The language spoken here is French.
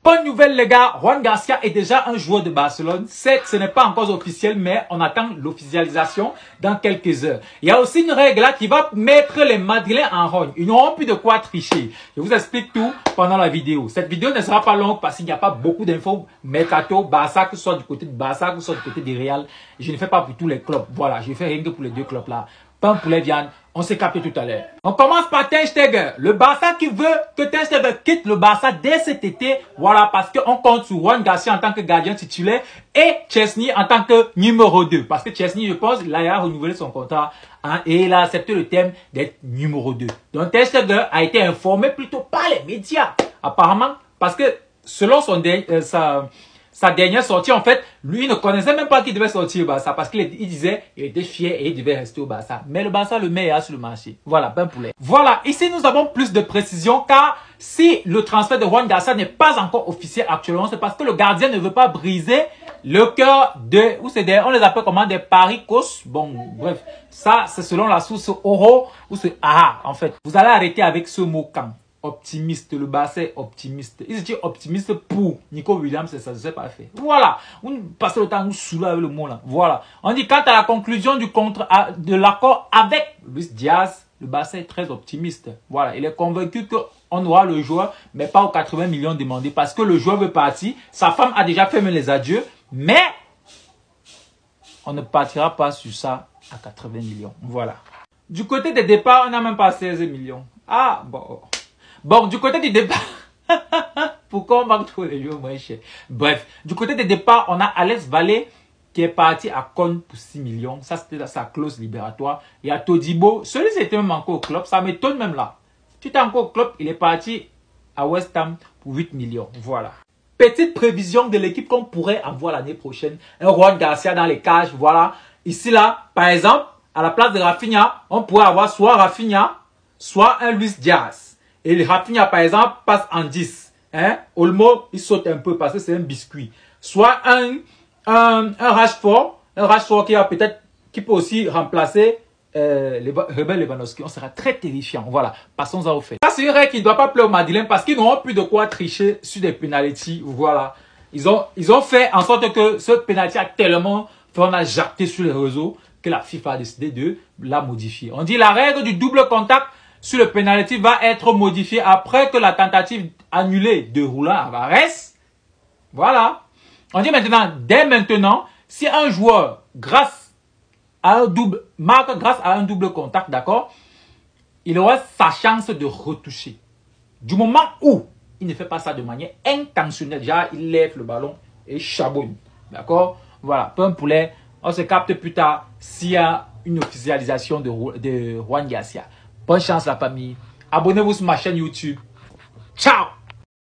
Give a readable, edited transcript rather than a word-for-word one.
Bonne nouvelle les gars, Juan Garcia est déjà un joueur de Barcelone. Certes, ce n'est pas encore officiel, mais on attend l'officialisation dans quelques heures. Il y a aussi une règle là qui va mettre les Madrilènes en rogne. Ils n'auront plus de quoi tricher. Je vous explique tout pendant la vidéo. Cette vidéo ne sera pas longue parce qu'il n'y a pas beaucoup d'infos. Mercato, Barça, que ce soit du côté de Barça, que ce soit du côté du Real. Je ne fais pas pour tous les clubs. Voilà, je fais rien que pour les deux clubs là. Pain, poulet, viande. On s'est capté tout à l'heure. On commence par Ter Stegen. Le Barça qui veut que Ter Stegen quitte le Barça dès cet été. Voilà, parce qu'on compte sur Juan Garcia en tant que gardien titulaire et Chesney en tant que numéro 2. Parce que Chesney, je pense, il a renouvelé son contrat hein, et il a accepté le thème d'être numéro 2. Donc Ter Stegen a été informé plutôt par les médias. Apparemment, parce que selon sa dernière sortie, en fait, lui, il ne connaissait même pas qu'il devait sortir au Barça parce qu'il disait qu'il était fier et il devait rester au Barça. Mais le Barça le met sur le marché. Voilà, ben poulet. Voilà, ici, nous avons plus de précision car si le transfert de Juan Garcia n'est pas encore officiel actuellement, c'est parce que le gardien ne veut pas briser le cœur de, ou c'est des, on les appelle comment, des paricos. Bon, bref, ça, c'est selon la source Oro ou c'est AHA, en fait. Vous allez arrêter avec ce mot quand. Optimiste, le Barça est optimiste. Il se dit optimiste pour Nico Williams, c'est ça, c'est pas fait. Voilà. On passe le temps à nous saouler avec le mot là. Voilà. On dit quant à la conclusion du contrat, de l'accord avec Luis Diaz, le Barça est très optimiste. Voilà. Il est convaincu qu'on aura le joueur, mais pas aux 80 millions demandés parce que le joueur veut partir. Sa femme a déjà fait les adieux, mais on ne partira pas sur ça à 80 millions. Voilà. Du côté des départs, on n'a même pas 16 millions. Ah, bon. Bon, du côté du départ, pourquoi on manque trop les joueurs moins chers? Bref, du côté des départs, on a Alex Valle qui est parti à Cône pour 6 millions. Ça, c'était sa clause libératoire. Il y a Todibo, celui-ci était même encore au club. Ça m'étonne même là. Tu es encore au club, il est parti à West Ham pour 8 millions. Voilà. Petite prévision de l'équipe qu'on pourrait avoir l'année prochaine. Un Juan Garcia dans les cages, voilà. Ici, là, par exemple, à la place de Rafinha, on pourrait avoir soit Rafinha, soit un Luis Diaz. Et le Rafinha, par exemple, passe en 10. Hein? Olmo, il saute un peu parce que c'est un biscuit. Soit un Rashford qui peut aussi remplacer Robert Lewandowski. On sera très terrifiant. Voilà. Passons à au fait. Ça, c'est vrai qu'il ne doit pas plaire au Madeleine parce qu'ils n'auront plus de quoi tricher sur des pénaltys. Voilà. Ils ont fait en sorte que ce pénalty a tellement fait, on a jacté sur les réseaux que la FIFA a décidé de la modifier. On dit la règle du double contact sur le penalty va être modifié après que la tentative annulée de Julián Álvarez. Voilà. On dit maintenant, dès maintenant, si un joueur, grâce à un double contact, d'accord, il aura sa chance de retoucher. Du moment où il ne fait pas ça de manière intentionnelle, déjà, il lève le ballon et chabonne. D'accord? Voilà. Peu un poulet. On se capte plus tard s'il y a une officialisation de Juan Garcia. Bonne chance la famille. Abonnez-vous sur ma chaîne YouTube. Ciao!